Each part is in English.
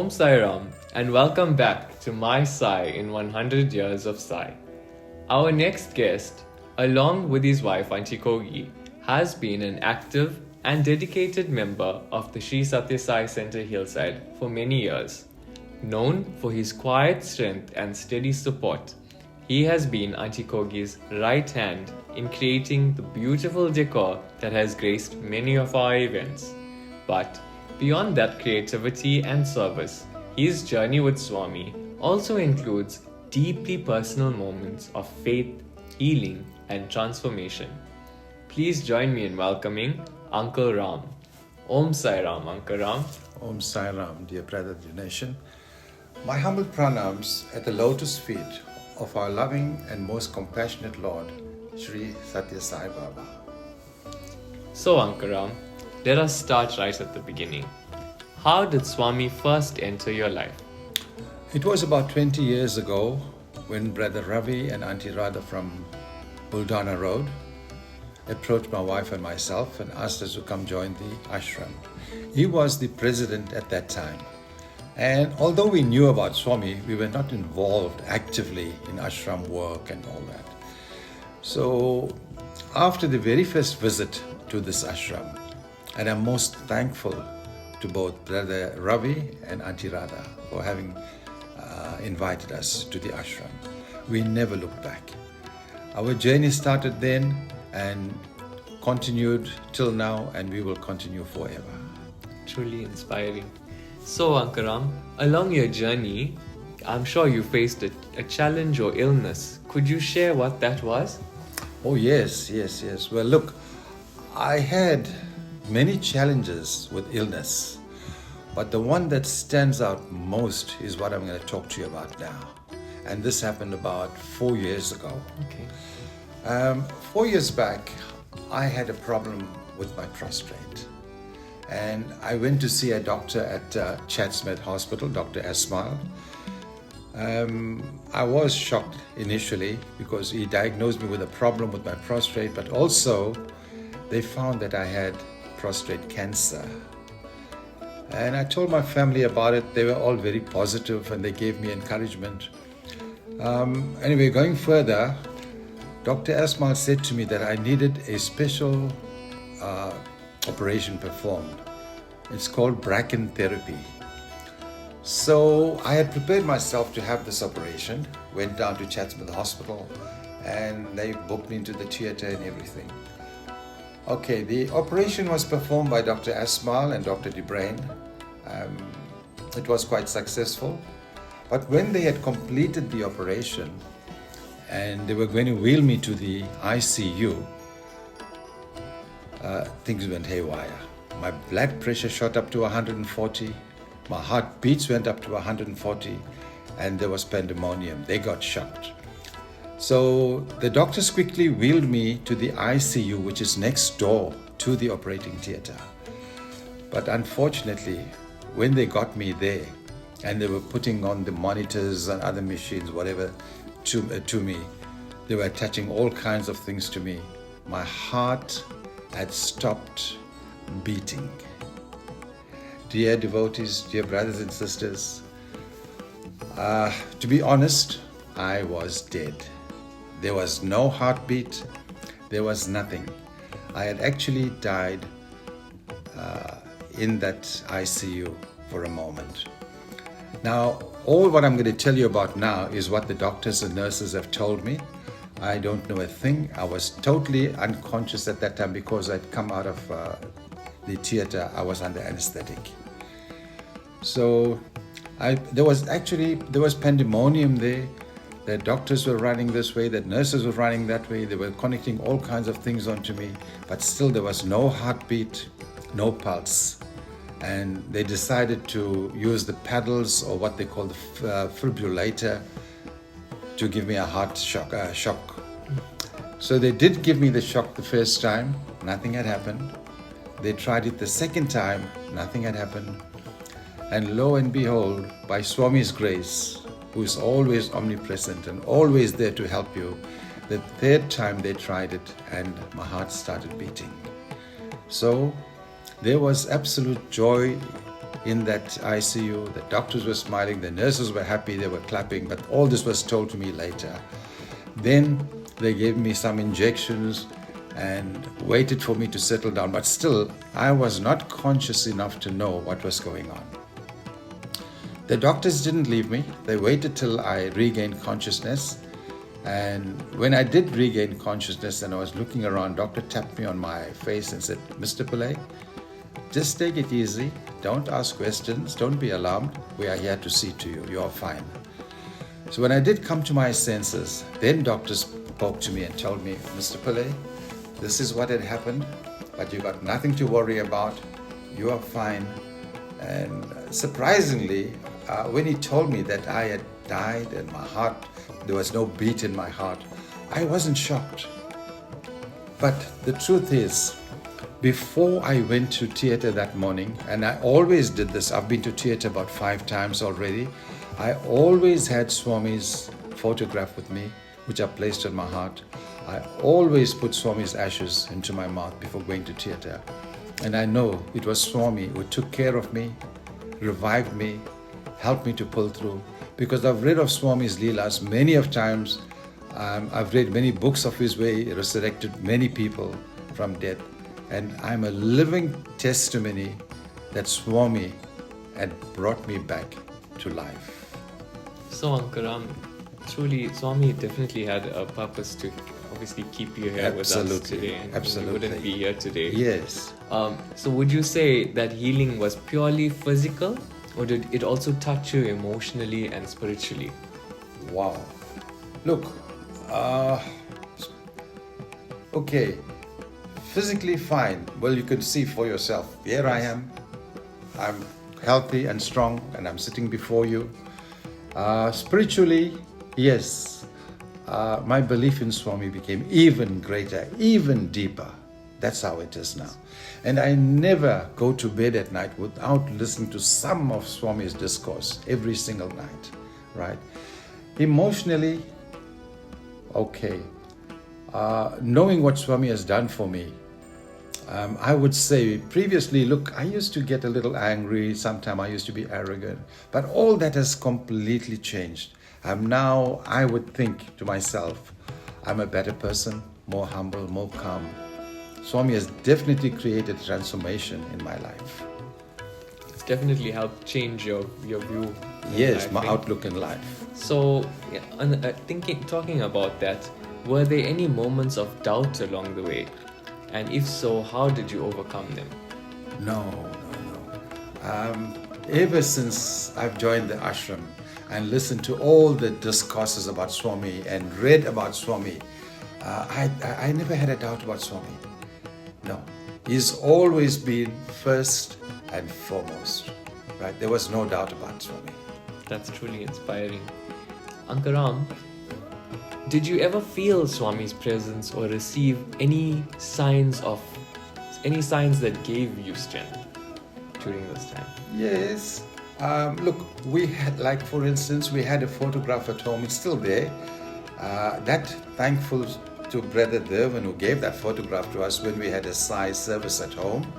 Aum Sri Ram and welcome back to My Sai in 100 Years of Sai. Our next guest, along with his wife Auntie Kogi, has been an active and dedicated member of the Sri Sathya Sai Center Hillside for many years. Known for his quiet strength and steady support, he has been Auntie Kogi's right hand in creating the beautiful decor that has graced many of our events. But beyond that creativity and service, his journey with Swami also includes deeply personal moments of faith, healing, and transformation. Please join me in welcoming Uncle Ram. Aum Sai Ram, Uncle Ram. Aum Sai Ram, dear brother nation. My humble pranams at the lotus feet of our loving and most compassionate Lord, Sri Sathya Sai Baba. So, Uncle Ram, let us start right at the beginning. How did Swami first enter your life? It was about 20 years ago when Brother Ravi and Auntie Radha from Buldana Road approached my wife and myself and asked us to come join the ashram. He was the president at that time. And although we knew about Swami, we were not involved actively in ashram work and all that. So after the very first visit to this ashram, and I'm most thankful to both Brother Ravi and Auntie Radha for having invited us to the ashram, we never looked back. Our journey started then and continued till now, and we will continue forever. Truly inspiring. So, Uncle Ram, along your journey, I'm sure you faced a challenge or illness. Could you share what that was? Oh, yes. Well, look, I had many challenges with illness, but the one that stands out most is what I'm going to talk to you about now. And this happened about 4 years ago. Okay. 4 years back, I had a problem with my prostate. And I went to see a doctor at Chatsmith Hospital, Dr. Asmal. I was shocked initially because he diagnosed me with a problem with my prostate, but also they found that I had prostate cancer. And I told my family about it. They were all very positive and they gave me encouragement. Anyway, going further, Dr. Asmal said to me that I needed a special operation performed. It's called brachytherapy. So I had prepared myself to have this operation, went down to Chatsmith Hospital, and they booked me into the theatre and everything. Okay, the operation was performed by Dr. Asmal and Dr. Deepened. It was quite successful. But when they had completed the operation and they were going to wheel me to the ICU, things went haywire. My blood pressure shot up to 140, my heartbeats went up to 140, and there was pandemonium. They got shocked. So the doctors quickly wheeled me to the ICU, which is next door to the operating theatre. But unfortunately, when they got me there and they were putting on the monitors and other machines, whatever, to me, they were attaching all kinds of things to me. My heart had stopped beating. Dear devotees, dear brothers and sisters, to be honest, I was dead. There was no heartbeat, there was nothing. I had actually died in that ICU for a moment. Now, all what I'm going to tell you about now is what the doctors and nurses have told me. I don't know a thing. I was totally unconscious at that time because I'd come out of the theatre. I was under anesthetic. So there was pandemonium there. The doctors were running this way, the nurses were running that way. They were connecting all kinds of things onto me, but still there was no heartbeat, no pulse. And they decided to use the paddles, or what they call the fibrillator, to give me a heart shock. So they did give me the shock the first time. Nothing had happened. They tried it the second time. Nothing had happened. And lo and behold, by Swami's grace, who is always omnipresent and always there to help you, the third time they tried it and my heart started beating. So there was absolute joy in that ICU. The doctors were smiling, the nurses were happy, they were clapping, but all this was told to me later. Then they gave me some injections and waited for me to settle down, but still I was not conscious enough to know what was going on. The doctors didn't leave me. They waited till I regained consciousness. And when I did regain consciousness and I was looking around, doctor tapped me on my face and said, "Mr. Pillay, just take it easy. Don't ask questions. Don't be alarmed. We are here to see to you. You are fine." So when I did come to my senses, then doctors spoke to me and told me, "Mr. Pillay, this is what had happened, but you got nothing to worry about. You are fine." And surprisingly, when he told me that I had died and my heart, there was no beat in my heart, I wasn't shocked. But the truth is, before I went to theatre that morning, and I always did this, I've been to theatre about 5 times already, I always had Swami's photograph with me, which I placed on my heart. I always put Swami's ashes into my mouth before going to theatre. And I know it was Swami who took care of me, revived me, helped me to pull through. Because I've read of Swami's Leelas many of times. I've read many books of his way, he resurrected many people from death. And I'm a living testimony that Swami had brought me back to life. So, Uncle Ram, truly, Swami definitely had a purpose to obviously keep you here with us today. And Absolutely. you wouldn't be here today. Yes. So would you say that healing was purely physical, or did it also touch you emotionally and spiritually? Wow. Look, okay, physically fine. Well, you can see for yourself. Here I am. I'm healthy and strong, and I'm sitting before you. Spiritually, yes. My belief in Swami became even greater, even deeper. That's how it is now. And I never go to bed at night without listening to some of Swami's discourse every single night, right? Emotionally, okay. Knowing what Swami has done for me, I would say previously, look, I used to get a little angry. Sometimes I used to be arrogant. But all that has completely changed. I'm now, I would think to myself, I'm a better person, more humble, more calm. Swami has definitely created transformation in my life. It's definitely helped change your view. Yes, my outlook in life. So, talking about that, were there any moments of doubt along the way? And if so, how did you overcome them? No. Ever since I've joined the ashram and listened to all the discourses about Swami and read about Swami, I never had a doubt about Swami. No, he's always been first and foremost, right? There was no doubt about Swami. That's truly inspiring. Uncle Ram, did you ever feel Swami's presence or receive any signs that gave you strength during this time? Yes. Look, we had, like for instance, we had a photograph at home. It's still there. That thankful to Brother Devan who gave that photograph to us when we had a Sai service at home.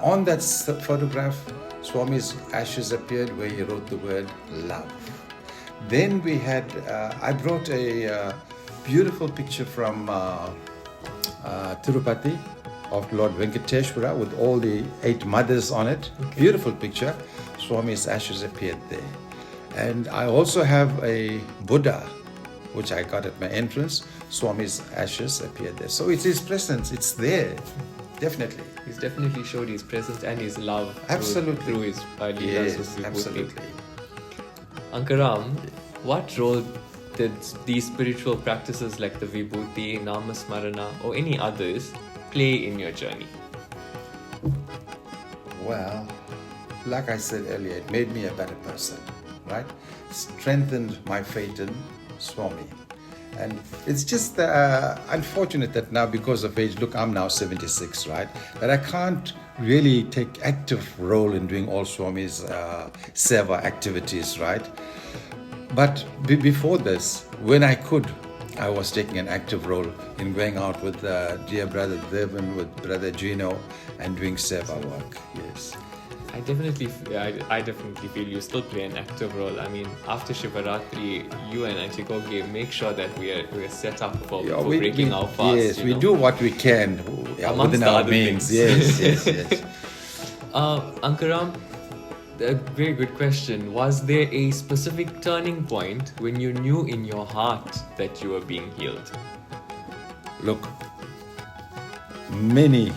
On that photograph, Swami's ashes appeared where he wrote the word love. Then we had, I brought a beautiful picture from Tirupati of Lord Venkateshwara with all the 8 mothers on it. Okay. Beautiful picture. Swami's ashes appeared there. And I also have a Buddha, which I got at my entrance. Swami's ashes appeared there. So it's his presence, it's there, definitely. He's definitely showed his presence and his love absolutely through his Leelas. Yes, absolutely. Uncle Ram, what role did these spiritual practices like the Vibhuti, Namasmarana or any others play in your journey? Well, like I said earlier, it made me a better person, right? Strengthened my faith in Swami. And it's just unfortunate that now because of age, look, I'm now 76, right? That I can't really take active role in doing all Swami's seva activities, right? But before this, when I could, I was taking an active role in going out with dear Brother Devan, with Brother Gino, and doing seva work, yes. I definitely feel you still play an active role. I mean, after Shivaratri, you and Antikoge make sure that we're set up for breaking our fast. Yes, we do what we can Amongst within the our other means. things. Yes. Uncle Ram, a very good question. Was there a specific turning point when you knew in your heart that you were being healed? Look, many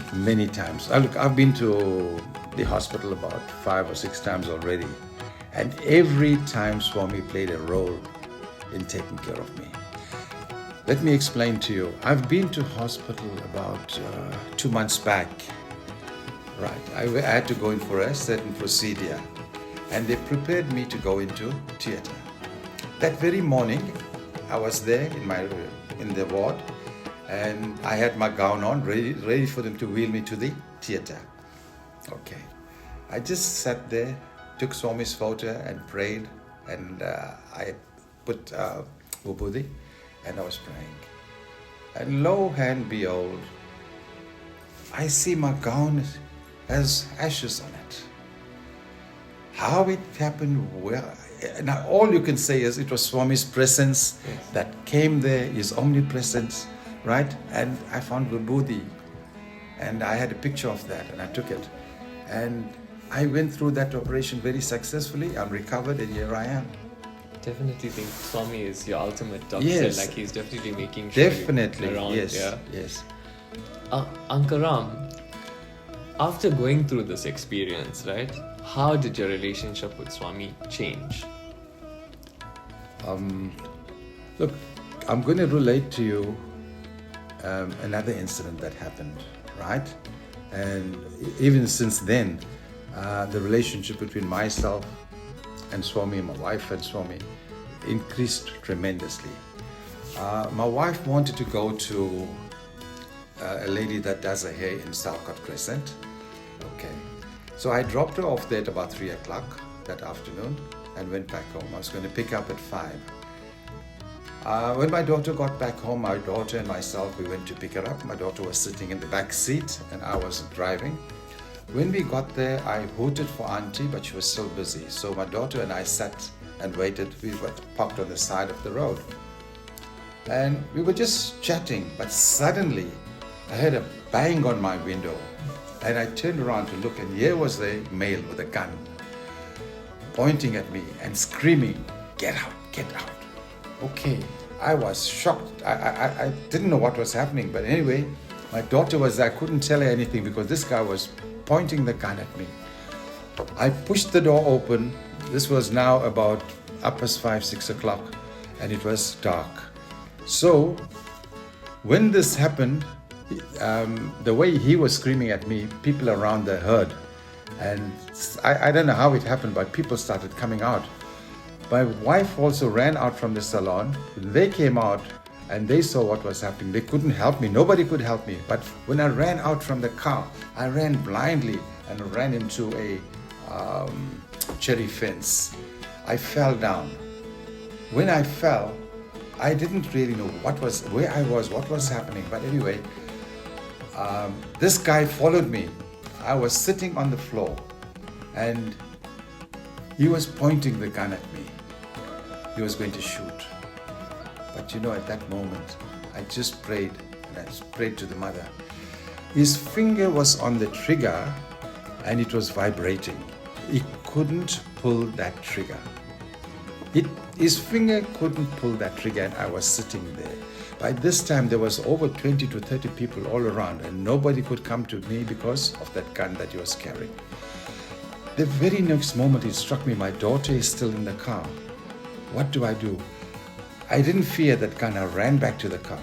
times. I've been to the hospital about 5 or 6 times already, and every time Swami played a role in taking care of me. Let me explain to you. I've been to hospital about 2 months back. Right, I had to go in for a certain procedure, and they prepared me to go into theatre. That very morning, I was there in the ward, and I had my gown on, ready for them to wheel me to the theatre. Okay, I just sat there, took Swami's photo and prayed, and I put Ubudhi, and I was praying. And lo and behold, I see my gown has ashes on it. How it happened, now all you can say is it was Swami's presence that came there, his omnipresence, right? And I found Vibhuti, and I had a picture of that, and I took it. And I went through that operation very successfully. I'm recovered, and here I am. Definitely think Swami is your ultimate doctor. Yes. Like he's definitely making sure Definitely, you're around. yes. Uncle Ram, after going through this experience, right? How did your relationship with Swami change? Look, I'm going to relate to you another incident that happened, right? And even since then, the relationship between myself and Swami, my wife and Swami, increased tremendously. My wife wanted to go to a lady that does her hair in Salcott Crescent. Okay. So I dropped her off there at about 3 o'clock that afternoon and went back home. I was going to pick up at 5. When my daughter got back home, my daughter and myself, we went to pick her up. My daughter was sitting in the back seat and I was driving. When we got there, I hooted for Auntie, but she was still busy. So my daughter and I sat and waited. We were parked on the side of the road. And we were just chatting, but suddenly I heard a bang on my window. And I turned around to look, and here was a male with a gun, pointing at me and screaming, "Get out, get out." Okay, I was shocked. I didn't know what was happening, but anyway, my daughter was there. I couldn't tell her anything because this guy was pointing the gun at me. I pushed the door open. This was now about 5, 6 o'clock, and it was dark. So when this happened, the way he was screaming at me, people around there heard. And I don't know how it happened, but people started coming out. My wife also ran out from the salon. They came out and they saw what was happening. They couldn't help me. Nobody could help me. But when I ran out from the car, I ran blindly and ran into a cherry fence. I fell down. When I fell, I didn't really know where I was, what was happening. But anyway, this guy followed me. I was sitting on the floor and he was pointing the gun at me. He was going to shoot. But at that moment, I just prayed, and I prayed to the mother. His finger was on the trigger and it was vibrating. He couldn't pull that trigger. His finger couldn't pull that trigger, and I was sitting there. By this time, there was over 20 to 30 people all around, and nobody could come to me because of that gun that he was carrying. The very next moment, it struck me, my daughter is still in the car. What do I do? I didn't fear that gun. I ran back to the car.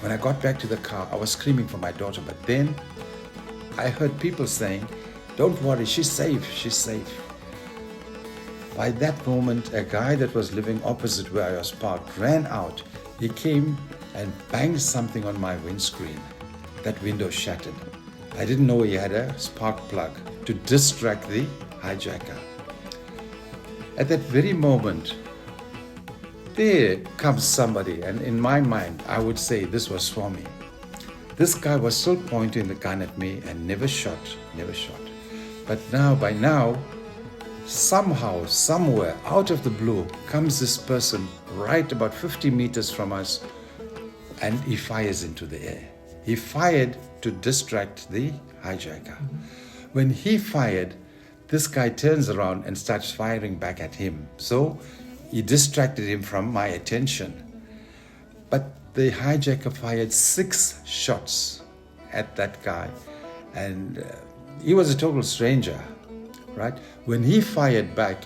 When I got back to the car, I was screaming for my daughter, but then I heard people saying, "Don't worry, she's safe, she's safe." By that moment, a guy that was living opposite where I was parked ran out. He came and banged something on my windscreen. That window shattered. I didn't know he had a spark plug to distract the hijacker. At that very moment, there comes somebody, and in my mind, I would say this was Swami. This guy was still pointing the gun at me and never shot. But by now, somehow, somewhere, out of the blue, comes this person right about 50 meters from us, and he fires into the air. He fired to distract the hijacker. When he fired, this guy turns around and starts firing back at him. So he distracted him from my attention. But the hijacker fired 6 shots at that guy, and he was a total stranger, right? When he fired back,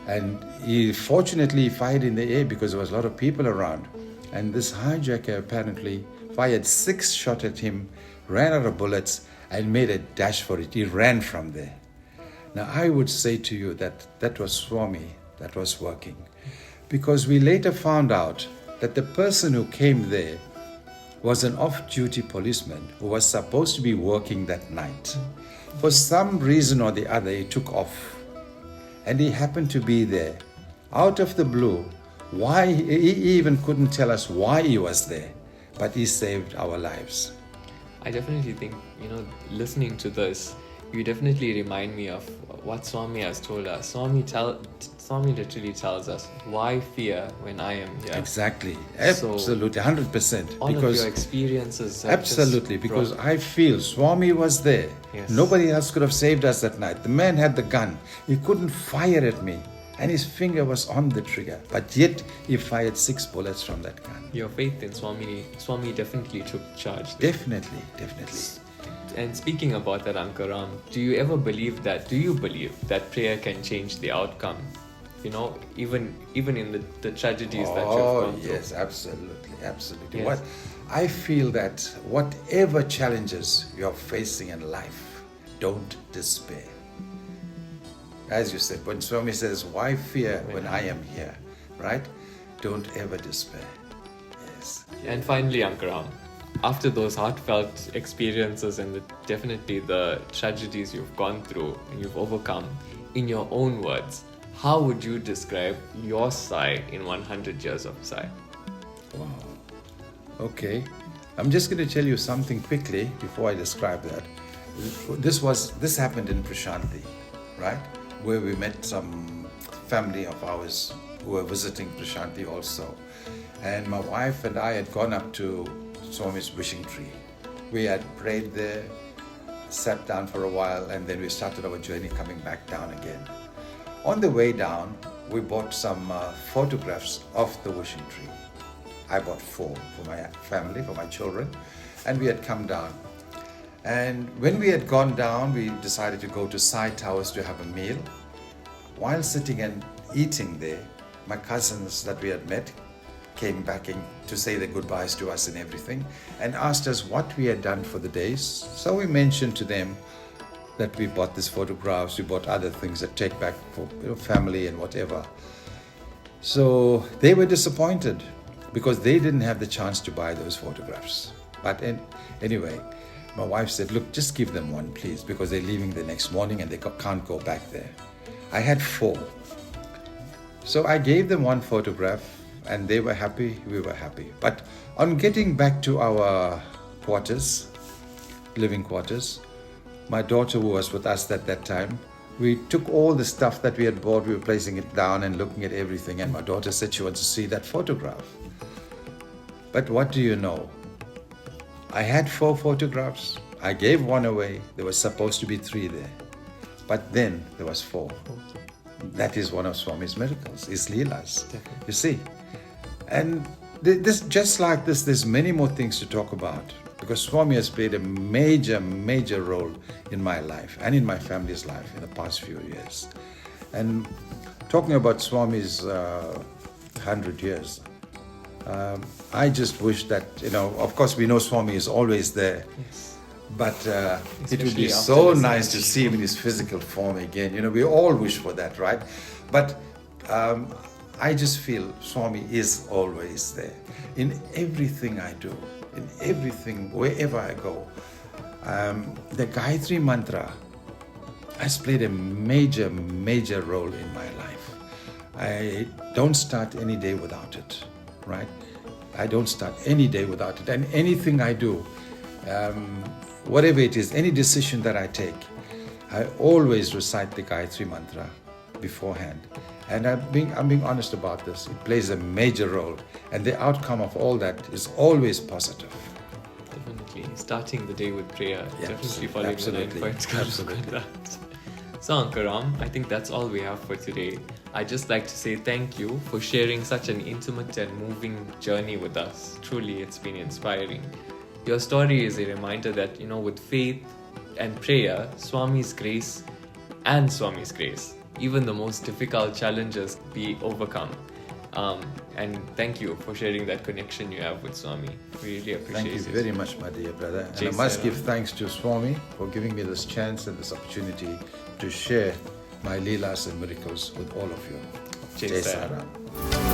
and he fortunately fired in the air because there was a lot of people around, and this hijacker apparently fired 6 shots at him, ran out of bullets, and made a dash for it. He ran from there. Now I would say to you that was Swami that was working, because we later found out that the person who came there was an off-duty policeman who was supposed to be working that night. For some reason or the other, he took off, and he happened to be there. Out of the blue, why he even couldn't tell us why he was there, but he saved our lives. I definitely think, listening to this, you definitely remind me of what Swami has told us. Swami literally tells us, why fear when I am here? Exactly. Absolutely. 100%. All of your experiences. Absolutely. Because I feel Swami was there. Yes. Nobody else could have saved us that night. The man had the gun. He couldn't fire at me, and his finger was on the trigger. But yet, he fired 6 bullets from that gun. Your faith in Swami definitely took charge. Definitely. And speaking about that, Uncle Ram, do you believe that prayer can change the outcome? Even in the tragedies that you've gone through. Yes, absolutely. Yes. I feel that whatever challenges you're facing in life, don't despair. As you said, when Swami says, why fear when I am here, right? Don't ever despair. Yes. And finally, Uncle Ram, after those heartfelt experiences and definitely the tragedies you've gone through and you've overcome, in your own words, how would you describe your Sai in 100 years of Sai? Wow. Okay. I'm just going to tell you something quickly before I describe that. This happened in Prashanthi, right? Where we met some family of ours who were visiting Prashanthi also. And my wife and I had gone up to Swami's wishing tree. We had prayed there, sat down for a while, and then we started our journey coming back down again. On the way down, we bought some photographs of the wishing tree. I bought 4 for my family, for my children, and we had come down. And when we had gone down, we decided to go to Sai Towers to have a meal. While sitting and eating there, my cousins that we had met came back in to say their goodbyes to us and everything, and asked us what we had done for the days. So we mentioned to them that we bought these photographs, we bought other things that take back for family and whatever. So they were disappointed because they didn't have the chance to buy those photographs. But anyway, my wife said, look, just give them one, please, because they're leaving the next morning and they can't go back there. I had 4. So I gave them one photograph, and they were happy, we were happy. But on getting back to our quarters, living quarters, my daughter who was with us at that time, we took all the stuff that we had bought, we were placing it down and looking at everything, and my daughter said she wants to see that photograph. But what do you know? I had 4 photographs, I gave one away, there was supposed to be 3 there. But then there was 4. That is one of Swami's miracles, his leelas. You see? And this, just like this, there's many more things to talk about, because Swami has played a major role in my life and in my family's life in the past few years. And talking about Swami's 100 years, I just wish that, of course we know Swami is always there. Yes. But it would be so nice to see him in his physical form again. We all wish for that, right? But I just feel Swami is always there. In everything I do, in everything, wherever I go. The Gayatri Mantra has played a major role in my life. I don't start any day without it, right? I don't start any day without it. And anything I do, whatever it is, any decision that I take, I always recite the Gayatri Mantra beforehand. And I'm being honest about this. It plays a major role. And the outcome of all that is always positive. Definitely. Starting the day with prayer. Yeah, Definitely following the 9 points. Absolutely. So, Uncle Ram, I think that's all we have for today. I'd just like to say thank you for sharing such an intimate and moving journey with us. Truly, it's been inspiring. Your story is a reminder that, with faith and prayer, Swami's grace, even the most difficult challenges be overcome. And thank you for sharing that connection you have with Swami. We really appreciate it. Thank you very much, my dear brother. And Jai I must Sai give Ram. thanks to Swami for giving me this chance and this opportunity to share my leelas and miracles with all of you. Jai Sai Ram.